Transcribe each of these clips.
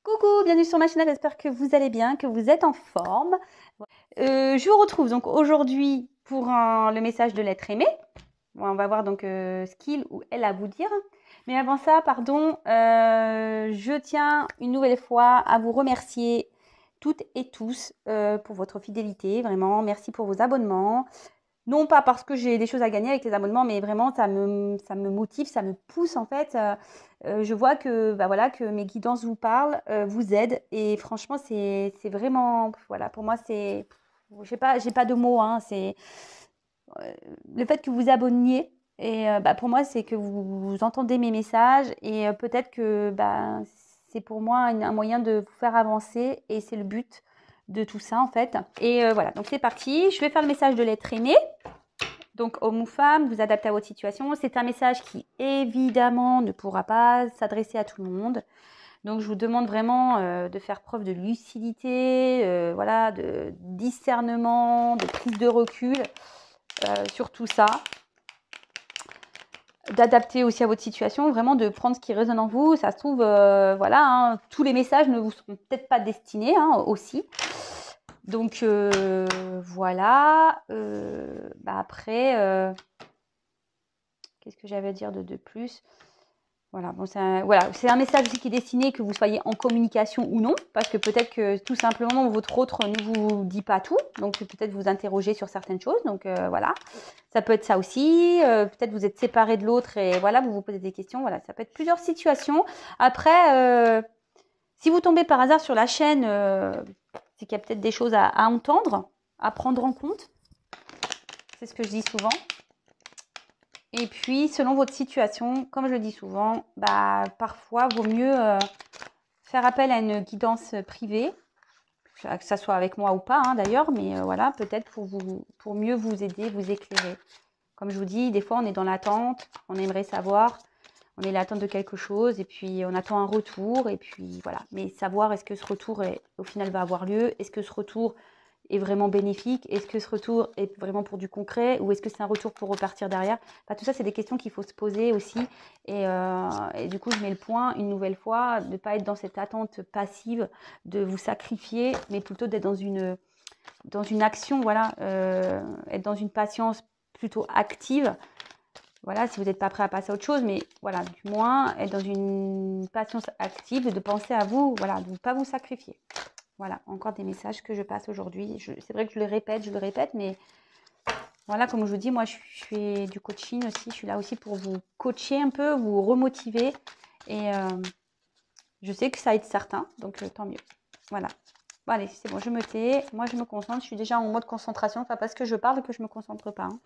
Coucou, bienvenue sur ma chaîne, j'espère que vous allez bien, que vous êtes en forme. Je vous retrouve donc aujourd'hui pour le message de l'être aimé. On va voir donc ce qu'il ou elle a à vous dire. Mais avant ça, pardon, je tiens une nouvelle fois à vous remercier toutes et tous pour votre fidélité. Vraiment, merci pour vos abonnements. Non pas parce que j'ai des choses à gagner avec les abonnements, mais vraiment ça me motive, ça me pousse en fait. Je vois que, bah, voilà, que mes guidances vous parlent, vous aident et franchement c'est vraiment, voilà, pour moi c'est, j'ai pas de mots, hein, c'est le fait que vous abonniez et bah, pour moi c'est que vous entendez mes messages et peut-être que bah, c'est pour moi un moyen de vous faire avancer et c'est le but de tout ça en fait. Et voilà, donc c'est parti, je vais faire le message de l'être aimé. Donc, homme ou femme, vous adaptez à votre situation. C'est un message qui, évidemment, ne pourra pas s'adresser à tout le monde. Donc, je vous demande vraiment de faire preuve de lucidité, voilà, de discernement, de prise de recul sur tout ça. D'adapter aussi à votre situation, vraiment de prendre ce qui résonne en vous. Ça se trouve, voilà, hein, tous les messages ne vous seront peut-être pas destinés hein, aussi. Donc, voilà. Bah après... qu'est-ce que j'avais à dire de plus? Voilà, bon, c'est un message aussi qui est destiné que vous soyez en communication ou non, parce que peut-être que tout simplement votre autre ne vous dit pas tout, donc peut-être vous interroger sur certaines choses, donc voilà, ça peut être ça aussi, peut-être vous êtes séparé de l'autre et voilà, vous vous posez des questions, voilà, ça peut être plusieurs situations. Après, si vous tombez par hasard sur la chaîne, c'est qu'il y a peut-être des choses à entendre, à prendre en compte, c'est ce que je dis souvent. Et puis, selon votre situation, comme je le dis souvent, bah, parfois, vaut mieux faire appel à une guidance privée, que ça soit avec moi ou pas hein, d'ailleurs, mais voilà, peut-être pour mieux vous aider, vous éclairer. Comme je vous dis, des fois, on est dans l'attente, on aimerait savoir, on est dans l'attente de quelque chose, et puis on attend un retour, et puis voilà. Mais savoir est-ce que ce retour, au final, va avoir lieu, est-ce que ce retour est vraiment bénéfique? Est-ce que ce retour est vraiment pour du concret ou est-ce que c'est un retour pour repartir derrière? Enfin, tout ça, c'est des questions qu'il faut se poser aussi. Et du coup, je mets le point une nouvelle fois, de ne pas être dans cette attente passive, de vous sacrifier, mais plutôt d'être dans une action, voilà, être dans une patience plutôt active. Voilà, si vous n'êtes pas prêt à passer à autre chose, mais voilà, du moins, être dans une patience active, de penser à vous, voilà, de ne pas vous sacrifier. Voilà, encore des messages que je passe aujourd'hui. C'est vrai que je le répète, mais voilà, comme je vous dis, moi, je fais du coaching aussi. Je suis là aussi pour vous coacher un peu, vous remotiver. Et je sais que ça aide certains, donc tant mieux. Voilà. Bon, allez, c'est bon, je me tais. Moi, je me concentre. Je suis déjà en mode concentration. Enfin, parce que je parle que je ne me concentre pas. Hein.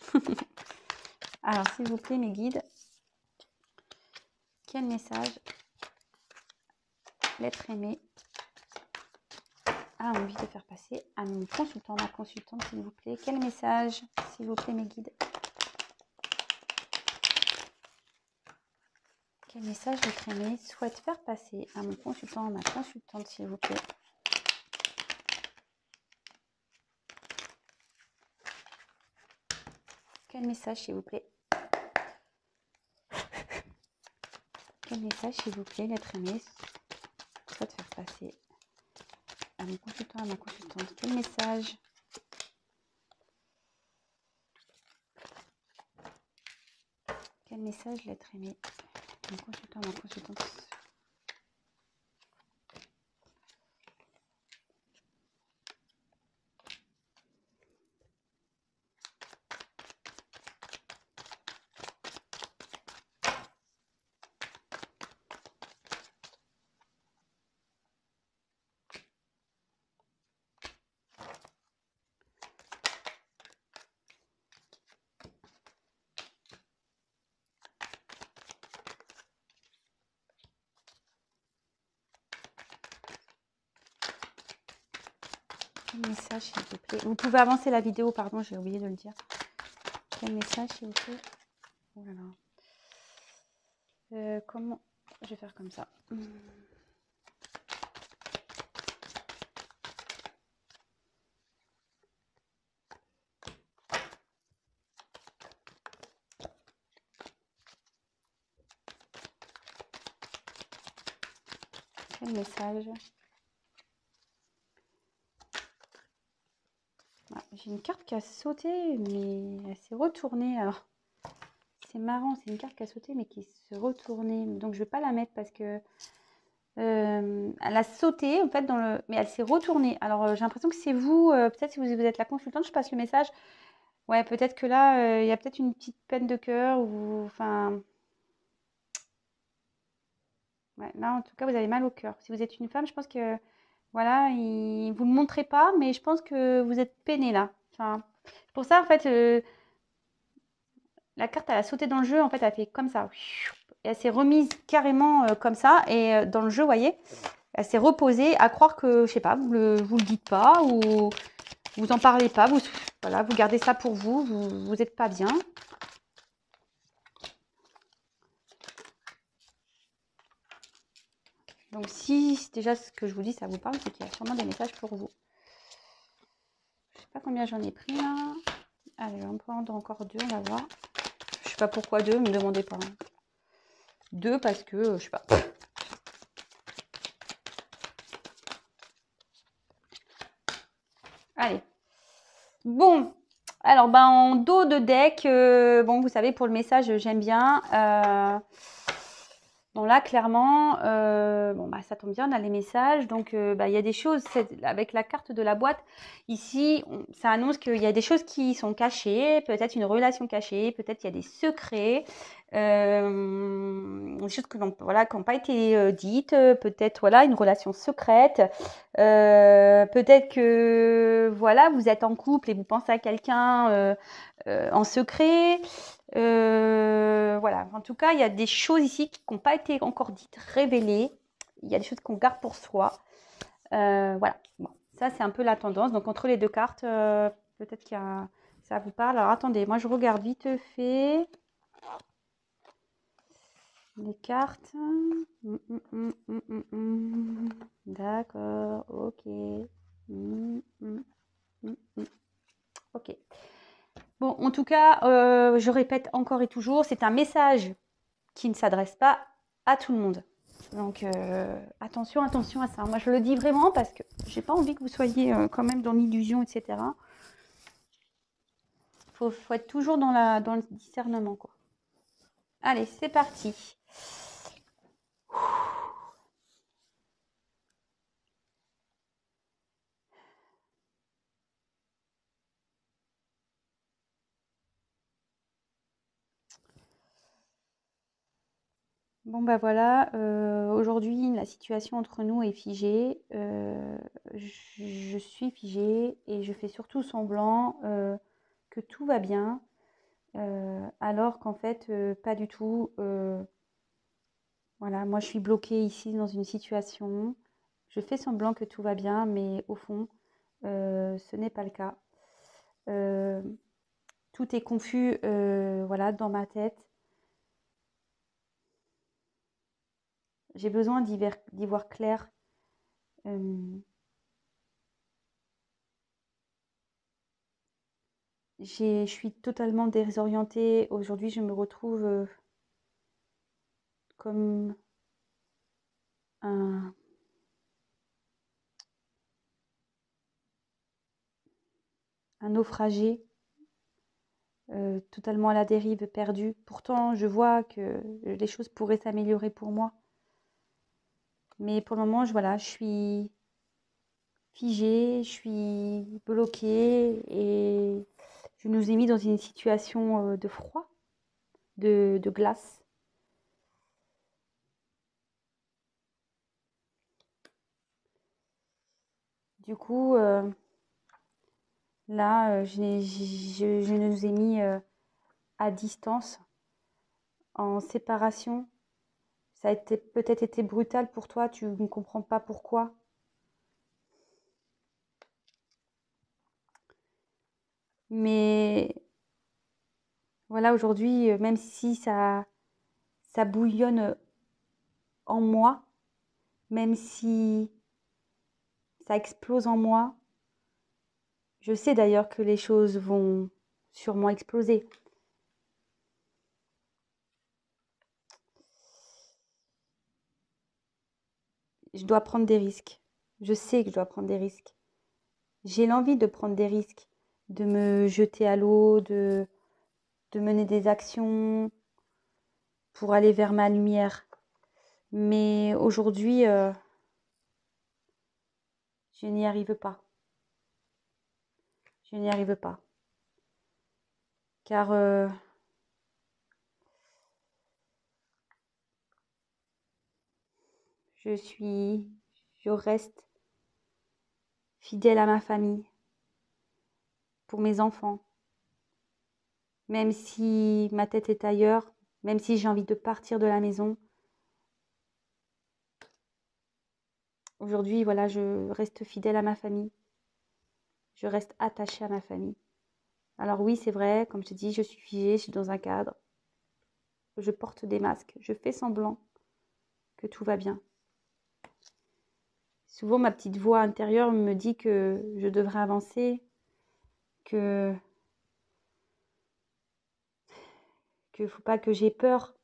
Alors, s'il vous plaît, mes guides, quel message l'être aimé a envie de faire passer à mon consultant, ma consultante, s'il vous plaît? Quel message, s'il vous plaît, mes guides? Quel message l'être aimé souhaite faire passer à mon consultant, ma consultante, s'il vous plaît? Quel message, s'il vous plaît? Quel message, s'il vous plaît, l'être aimé souhaite faire passer à mon consultant, à ma consultante? Quel message? Quel message, l'être aimé, mon consultant, ma consultante? Quel message, s'il vous plaît? Vous pouvez avancer la vidéo, pardon, j'ai oublié de le dire. Quel message, s'il vous plaît? Oh là là. Comment je vais faire comme ça? Quel message? Ah, j'ai une carte qui a sauté, mais elle s'est retournée. Alors, c'est marrant, c'est une carte qui a sauté, mais qui se retournée. Donc, je ne vais pas la mettre parce que elle a sauté, en fait, mais elle s'est retournée. Alors, j'ai l'impression que c'est vous, peut-être si vous êtes la consultante, je passe le message. Ouais, peut-être que là, il y a peut-être une petite peine de cœur ou... Enfin... Ouais, là, en tout cas, vous avez mal au cœur. Si vous êtes une femme, je pense que... Voilà, vous ne le montrez pas, mais je pense que vous êtes peiné là. Enfin, pour ça, en fait, la carte, elle a sauté dans le jeu. En fait, elle a fait comme ça. Et elle s'est remise carrément comme ça. Et dans le jeu, vous voyez, elle s'est reposée à croire que, je sais pas, vous le dites pas ou vous en parlez pas. Voilà, vous gardez ça pour vous. Vous n'êtes pas bien. Donc, si déjà ce que je vous dis, ça vous parle, c'est qu'il y a sûrement des messages pour vous. Je sais pas combien j'en ai pris là. Allez, on va en prendre encore 2, on va voir. Je sais pas pourquoi 2, me demandez pas. 2 parce que, je sais pas. Allez. Bon. Alors, ben, en dos de deck, bon, vous savez, pour le message, j'aime bien. Bon, là, clairement, bon, bah, ça tombe bien, on a les messages. Donc, bah, il y a des choses, avec la carte de la boîte, ici, ça annonce qu'il y a des choses qui sont cachées, peut-être une relation cachée, peut-être il y a des secrets, des choses qui n'ont pas été dites, peut-être, voilà, une relation secrète. Peut-être que, voilà, vous êtes en couple et vous pensez à quelqu'un en secret. Voilà, en tout cas, il y a des choses ici qui n'ont pas été encore dites, révélées. Il y a des choses qu'on garde pour soi. Voilà, bon, ça c'est un peu la tendance. Donc entre les deux cartes, peut-être ça vous parle. Alors attendez, moi je regarde vite fait les cartes. D'accord, ok. Ok. Bon, en tout cas, je répète encore et toujours, c'est un message qui ne s'adresse pas à tout le monde. Donc, attention à ça. Moi, je le dis vraiment parce que j'ai pas envie que vous soyez quand même dans l'illusion, etc. Faut être toujours dans le discernement, quoi. Allez, c'est parti. Bon, bah voilà, aujourd'hui, la situation entre nous est figée. Je suis figée et je fais surtout semblant que tout va bien, alors qu'en fait, pas du tout. Voilà, moi je suis bloquée ici dans une situation. Je fais semblant que tout va bien, mais au fond, ce n'est pas le cas. Euh, Tout est confus, voilà, dans ma tête. J'ai besoin d'y voir clair. Euh, je suis totalement désorientée. Aujourd'hui, je me retrouve comme un, un naufragé, totalement à la dérive, perdu. Pourtant, je vois que les choses pourraient s'améliorer pour moi. Mais pour le moment, voilà, je suis figée, je suis bloquée et je nous ai mis dans une situation de froid, de glace. Du coup, là, je nous ai mis à distance, en séparation. Ça a peut-être été brutal pour toi, tu ne comprends pas pourquoi. Mais voilà, aujourd'hui, même si ça bouillonne en moi, même si ça explose en moi, je sais d'ailleurs que les choses vont sûrement exploser. je dois prendre des risques. Je sais que je dois prendre des risques. J'ai l'envie de prendre des risques, de me jeter à l'eau, de mener des actions pour aller vers ma lumière. Mais aujourd'hui, je n'y arrive pas. Je n'y arrive pas. Car je reste fidèle à ma famille, pour mes enfants. Même si ma tête est ailleurs, même si j'ai envie de partir de la maison. Aujourd'hui, voilà, je reste fidèle à ma famille. Je reste attachée à ma famille. Alors oui, c'est vrai, comme je te dis, je suis figée, je suis dans un cadre. Je porte des masques, je fais semblant que tout va bien. Souvent, ma petite voix intérieure me dit que je devrais avancer, que qu'il ne faut pas que j'aie peur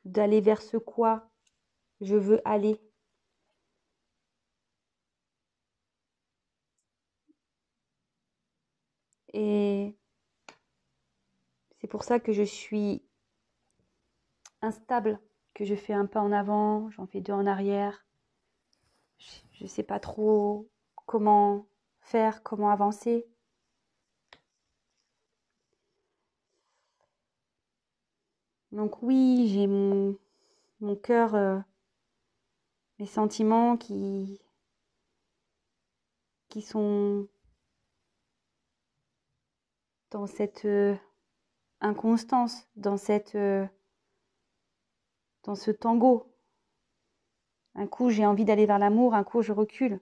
d'aller vers ce quoi je veux aller. Et c'est pour ça que je suis instable, que je fais un pas en avant, j'en fais deux en arrière. Je ne sais pas trop comment faire, comment avancer. Donc oui, j'ai mon cœur, mes sentiments qui sont dans cette inconstance, dans ce tango. Un coup, j'ai envie d'aller vers l'amour, un coup, je recule.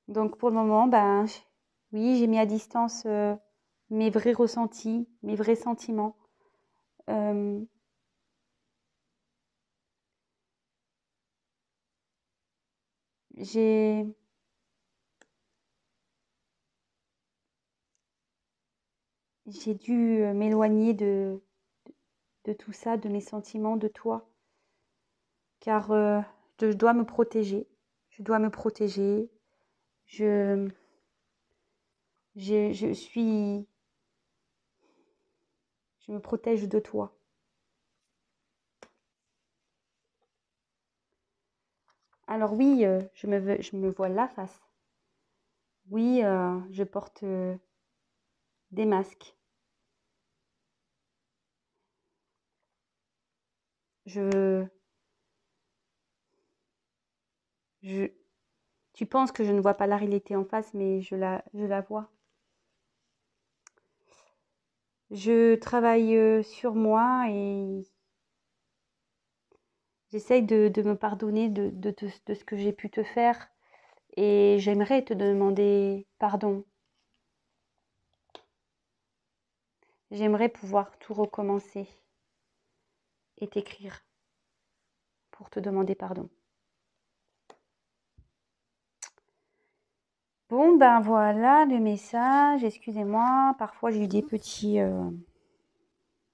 Donc pour le moment, ben oui, j'ai mis à distance mes vrais ressentis, mes vrais sentiments. Euh, j'ai dû m'éloigner de tout ça, de mes sentiments, de toi, car je dois me protéger. Je dois me protéger. Je, je suis, je me protège de toi. Alors oui, je me vois la face. Oui, je porte des masques. Je, je, tu penses que je ne vois pas la réalité en face, mais je la vois. Je travaille sur moi et j'essaye de me pardonner de ce que j'ai pu te faire et j'aimerais te demander pardon. J'aimerais pouvoir tout recommencer et t'écrire pour te demander pardon. Bon, ben voilà le message. Excusez-moi, parfois j'ai eu des petits...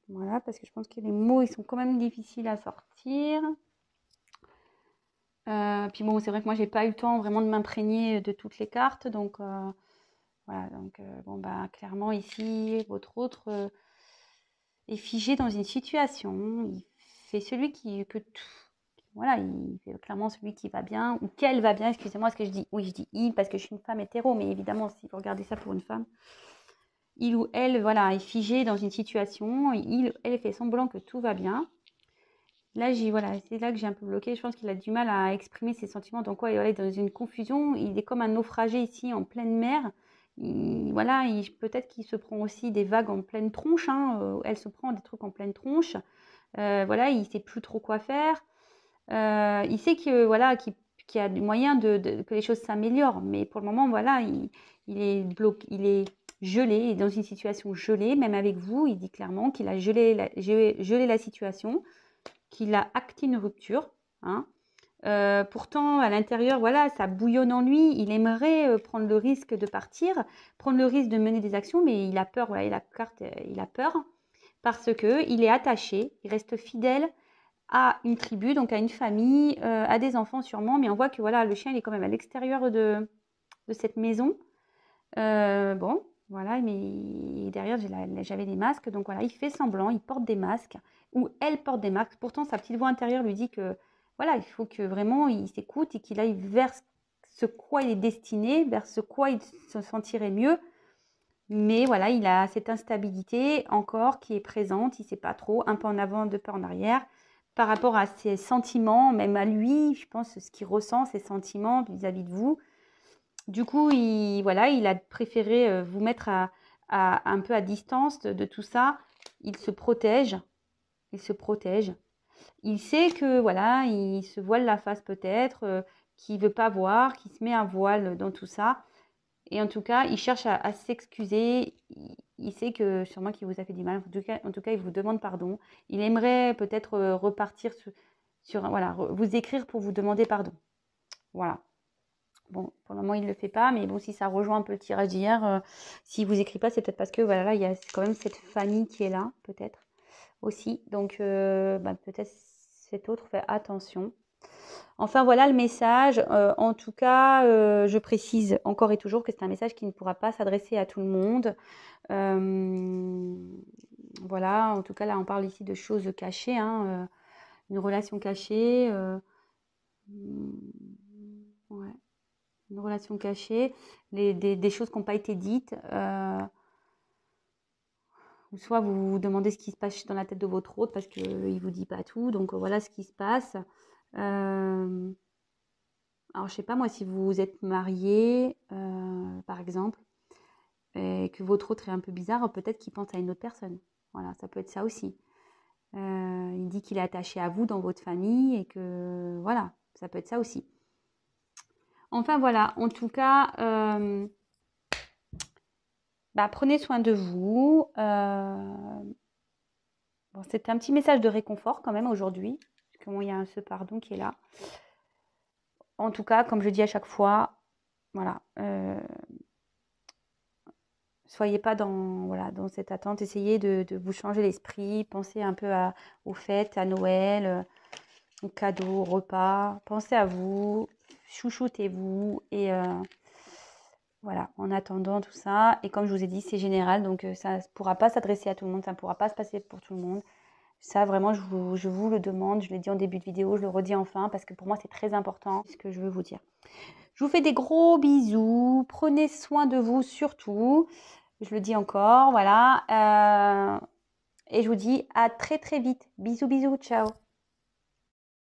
voilà, parce que je pense que les mots, ils sont quand même difficiles à sortir. Puis bon, c'est vrai que moi, j'ai pas eu le temps vraiment de m'imprégner de toutes les cartes. Donc, voilà. Donc, bon, bah, clairement, ici, votre autre est figé dans une situation. Il fait celui voilà, il fait clairement celui qui va bien ou qu'elle va bien. Excusez-moi, ce que je dis. Oui, je dis il parce que je suis une femme hétéro, mais évidemment, si vous regardez ça pour une femme, il ou elle, voilà, est figé dans une situation. Elle fait semblant que tout va bien. Là, voilà, c'est là que j'ai un peu bloqué. Je pense qu'il a du mal à exprimer ses sentiments. Donc, ouais, il est dans une confusion. Il est comme un naufragé ici en pleine mer. Voilà, peut-être qu'il se prend aussi des vagues en pleine tronche. Hein. Elle se prend des trucs en pleine tronche. Voilà, il ne sait plus trop quoi faire. Il sait que voilà, qu'il y a du moyen que les choses s'améliorent. Mais pour le moment, voilà, il est bloqué, il est gelé, il est dans une situation gelée. Même avec vous, il dit clairement qu'il a gelé la situation, qu'il a acté une rupture. Hein. Pourtant, à l'intérieur, voilà, ça bouillonne en lui. Il aimerait prendre le risque de partir, prendre le risque de mener des actions, mais il a peur. Voilà, il a peur. parce que il est attaché, il reste fidèle à une tribu, donc à une famille, à des enfants sûrement, mais on voit que voilà, le chien il est quand même à l'extérieur de cette maison. Bon, voilà, mais derrière j'avais des masques, donc voilà, il fait semblant, il porte des masques, ou elle porte des masques. Pourtant, sa petite voix intérieure lui dit que voilà, il faut que vraiment il s'écoute et qu'il aille vers ce quoi il est destiné, vers ce quoi il se sentirait mieux. Mais voilà, il a cette instabilité encore qui est présente, il ne sait pas trop, un peu en avant, deux pas en arrière, par rapport à ses sentiments, même à lui, je pense, ce qu'il ressent, ses sentiments vis-à-vis de vous. Du coup, voilà, il a préféré vous mettre un peu à distance de tout ça. Il se protège, il se protège. Il sait que, voilà, il se voile la face peut-être, qu'il ne veut pas voir, qu'il se met un voile dans tout ça. Et en tout cas, il cherche à s'excuser. Il sait que sûrement qu'il vous a fait du mal. En tout cas, il vous demande pardon. Il aimerait peut-être repartir voilà, vous écrire pour vous demander pardon. Voilà. Bon, pour le moment, il ne le fait pas, mais bon, si ça rejoint un peu le tirage d'hier, s'il ne vous écrit pas, c'est peut-être parce que voilà, là, il y a quand même cette famille qui est là, peut-être aussi. Donc, peut-être cet autre fait attention. Enfin, voilà le message. En tout cas, je précise encore et toujours que c'est un message qui ne pourra pas s'adresser à tout le monde. Voilà, en tout cas, là, on parle ici de choses cachées, hein, une relation cachée. Ouais, une relation cachée, des choses qui n'ont pas été dites. Ou soit vous vous demandez ce qui se passe dans la tête de votre autre parce qu'il ne vous dit pas tout. Donc, voilà ce qui se passe. Alors, je sais pas, moi, si vous êtes marié, par exemple, et que votre autre est un peu bizarre, peut-être qu'il pense à une autre personne. Voilà, ça peut être ça aussi. Il dit qu'il est attaché à vous dans votre famille et que, voilà, ça peut être ça aussi. Enfin, voilà, en tout cas, prenez soin de vous. Bon, c'était un petit message de réconfort quand même aujourd'hui, parce que bon, il y a ce pardon qui est là. En tout cas, comme je dis à chaque fois, voilà, soyez pas dans cette attente. Essayez de vous changer l'esprit. Pensez un peu aux fêtes, à Noël, aux cadeaux, aux repas. Pensez à vous, chouchoutez-vous. Et voilà, en attendant tout ça. Et comme je vous ai dit, c'est général. Donc, ça ne pourra pas s'adresser à tout le monde. Ça ne pourra pas se passer pour tout le monde. Ça, vraiment, je vous le demande. Je l'ai dit en début de vidéo. Je le redis enfin parce que pour moi, c'est très important ce que je veux vous dire. Je vous fais des gros bisous. Prenez soin de vous surtout. Je le dis encore, voilà. Et je vous dis à très très vite. Bisous, bisous, ciao.